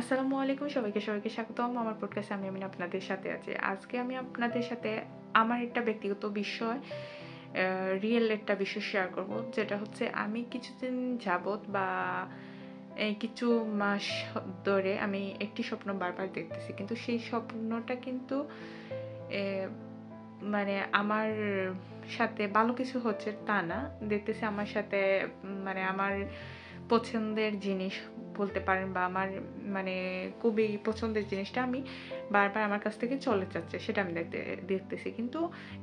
আসসালামু আলাইকুম সবাইকে স্বাগতম আমার পডকাস্টে। আমি আপনাদের সাথে আছি। আজকে আমি আপনাদের সাথে আমার একটা ব্যক্তিগত বিষয়, রিয়েল একটা বিষয় শেয়ার করব, যেটা হচ্ছে আমি কিছুদিন যাবত বা এই কিছু মাস ধরে আমি একটি স্বপ্ন বারবার দেখতেছি, কিন্তু সেই স্বপ্নটা কিন্তু মানে আমার সাথে ভালো কিছু হচ্ছে তা না। দেখতেছি আমার সাথে মানে আমার পছন্দের জিনিস বলতে পারেন, বা আমার মানে খুবই পছন্দের জিনিসটা আমি বারবার আমার কাছ থেকে চলে যাচ্ছে, সেটা আমি দেখতেছি। কিন্তু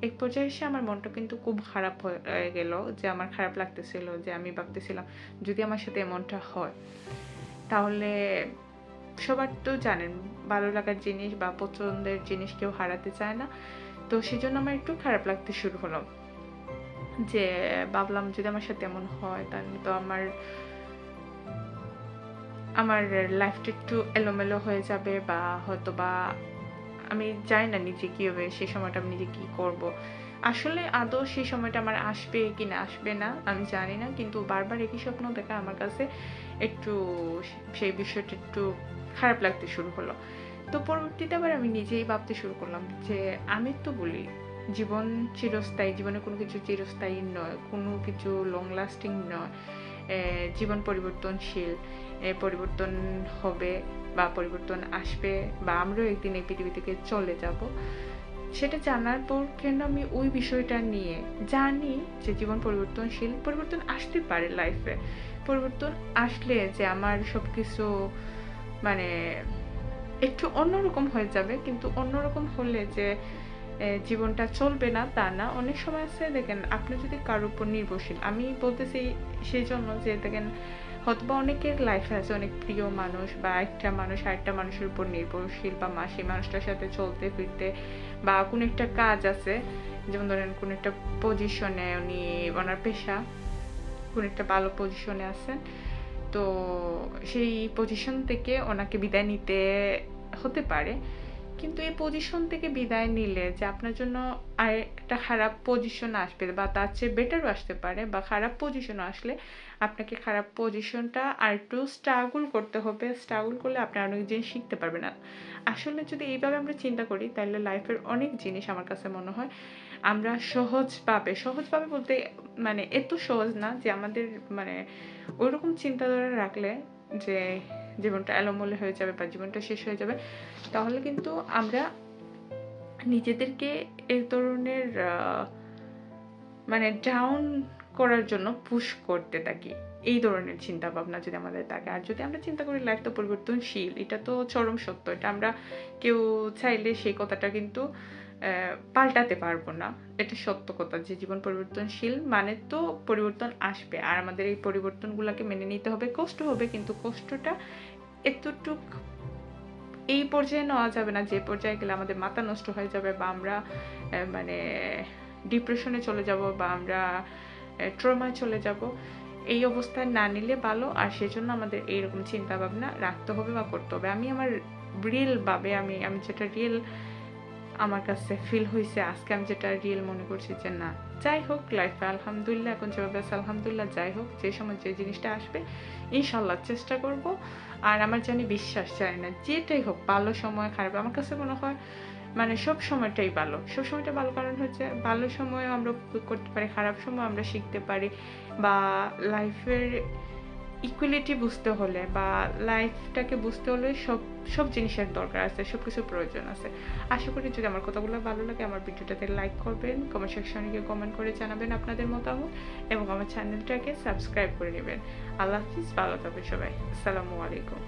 এক পর্যায়ে এসে আমার মনটা কিন্তু খুব খারাপ হয়ে গেল, যে আমার খারাপ লাগতেছিল, যে আমি ভাবতেছিলাম যদি আমার সাথে এমনটা হয় তাহলে, সবার তো জানেন ভালো লাগার জিনিস বা পছন্দের জিনিস কেউ হারাতে চায় না। তো সেজন্য আমার একটু খারাপ লাগতে শুরু হলো, যে ভাবলাম যদি আমার সাথে এমন হয় তাহলে তো আমার লাইফটা একটু এলোমেলো হয়ে যাবে, বা হয়তো বা আমি জানি না নিজে কি হবে, সেই সময়টা আমি নিজে কি করব। আসলে আদৌ সেই সময়টা আমার আসবে কি না আসবে না আমি জানি না, কিন্তু বারবার একই স্বপ্ন দেখা আমার কাছে একটু সেই বিষয়টা একটু খারাপ লাগতে শুরু হলো। তো পরবর্তীতে আবার আমি নিজেই ভাবতে শুরু করলাম যে আমি তো বলি জীবন চিরস্থায়ী, জীবনে কোনো কিছু চিরস্থায়ী নয়, কোনো কিছু লং লাস্টিং নয়। জীবন পরিবর্তনশীল, পরিবর্তন হবে বা পরিবর্তন আসবে, বা আমরাও একদিন এই পৃথিবী থেকে চলে যাব। সেটা জানার পর কেন আমি ওই বিষয়টা নিয়ে জানি যে জীবন পরিবর্তনশীল, পরিবর্তন আসতে পারে লাইফে। পরিবর্তন আসলে যে আমার সবকিছু মানে একটু অন্যরকম হয়ে যাবে, কিন্তু অন্যরকম হলে যে জীবনটা চলবে না তা না। অনেক সময় আছে দেখেন, আপনি যদি কারোর উপর নির্ভরশীল, আমি বলতেছি সেই জন্য যে দেখেন হয়তোবা অনেকের লাইফে আছে অনেক প্রিয় মানুষ, বা একটা মানুষ আরেকটা মানুষের উপর নির্ভরশীল, বা সেই মানুষটার সাথে চলতে ফিরতে, বা কোনো একটা কাজ আছে, যেমন ধরেন কোনো একটা পজিশনে উনি, ওনার পেশা কোনো একটা ভালো পজিশনে আছেন, তো সেই পজিশন থেকে ওনাকে বিদায় নিতে হতে পারে। কিন্তু এই পজিশন থেকে বিদায় নিলে যে আপনার জন্য আর একটা খারাপ পজিশন আসবে, বা তার চেয়ে বেটারও আসতে পারে, বা খারাপ পজিশন আসলে আপনাকে খারাপ পজিশনটা আর একটু স্ট্রাগল করতে হবে। স্ট্রাগল করলে আপনি অনেক জিনিস শিখতে পারবেন না। আসলে যদি এইভাবে আমরা চিন্তা করি তাহলে লাইফের অনেক জিনিস আমার কাছে মনে হয় আমরা সহজভাবে বলতে মানে এত সহজ না যে আমাদের মানে ওইরকম চিন্তাধারা রাখলে যে জীবনটা এলোমেলো হয়ে যাবে বা জীবনটা শেষ হয়ে যাবে, তাহলে কিন্তু আমরা নিজেদেরকে এই ধরনের মানে ডাউন করার জন্য পুশ করতে থাকি। এই ধরনের চিন্তা ভাবনা যদি আমাদের থাকে, আর যদি আমরা চিন্তা করি লাইফ তো পরিবর্তনশীল, এটা তো চরম সত্য, এটা আমরা কেউ চাইলে সেই কথাটা কিন্তু পাল্টাতে পারবো না। এটা সত্য কথা যে জীবন পরিবর্তনশীল, মানে তো পরিবর্তন আসবে, আর আমাদের এই পরিবর্তনগুলোকে মেনে নিতে হবে। কষ্ট হবে, কিন্তু কষ্টটা এতটুক এই পর্যায়ে নেওয়া যাবে না যে পর্যায়ে গেলে আমাদের মাথা নষ্ট হয়ে যাবে, বা আমরা মানে ডিপ্রেশনে চলে যাব, বা আমরা ট্রমায় চলে যাব। এই অবস্থায় না নিলে ভালো। আর সেজন্য আমাদের এইরকম চিন্তা ভাবনা রাখতে হবে বা করতে হবে। আমি আমার রিয়েল ভাবে আমি যেটা রিয়েল আমার কাছে ফিল হয়েছে আজকে, আমি যেটা রিয়েল মনে করছি যে না, যাই হোক লাইফে আলহামদুলিল্লাহ, এখন যেভাবে আছে আলহামদুলিল্লাহ, যাই হোক যে সময় যে জিনিসটা আসবে ইনশাল্লাহ চেষ্টা করব। আর আমার জানি বিশ্বাস চাই না, যেটাই হোক ভালো সময় খারাপ, আমার কাছে মনে হয় মানে সব সময়টাই ভালো। সব সময়টা ভালো কারণ হচ্ছে ভালো সময় আমরা করতে পারি, খারাপ সময় আমরা শিখতে পারি, বা লাইফের ইকুয়ালিটি বুঝতে হলে বা লাইফটাকে বুঝতে হলে সব জিনিসের দরকার আছে, সবকিছুর প্রয়োজন আছে। আশা করি যদি আমার কথাগুলো ভালো লাগে আমার ভিডিওটাতে লাইক করবেন, কমেন্ট সেকশনে গিয়ে কমেন্ট করে জানাবেন আপনাদের মতামত, এবং আমার চ্যানেলটাকে সাবস্ক্রাইব করে নেবেন। আল্লাহ হাফিজ, ভালো থাকবেন সবাই। আসসালামু আলাইকুম।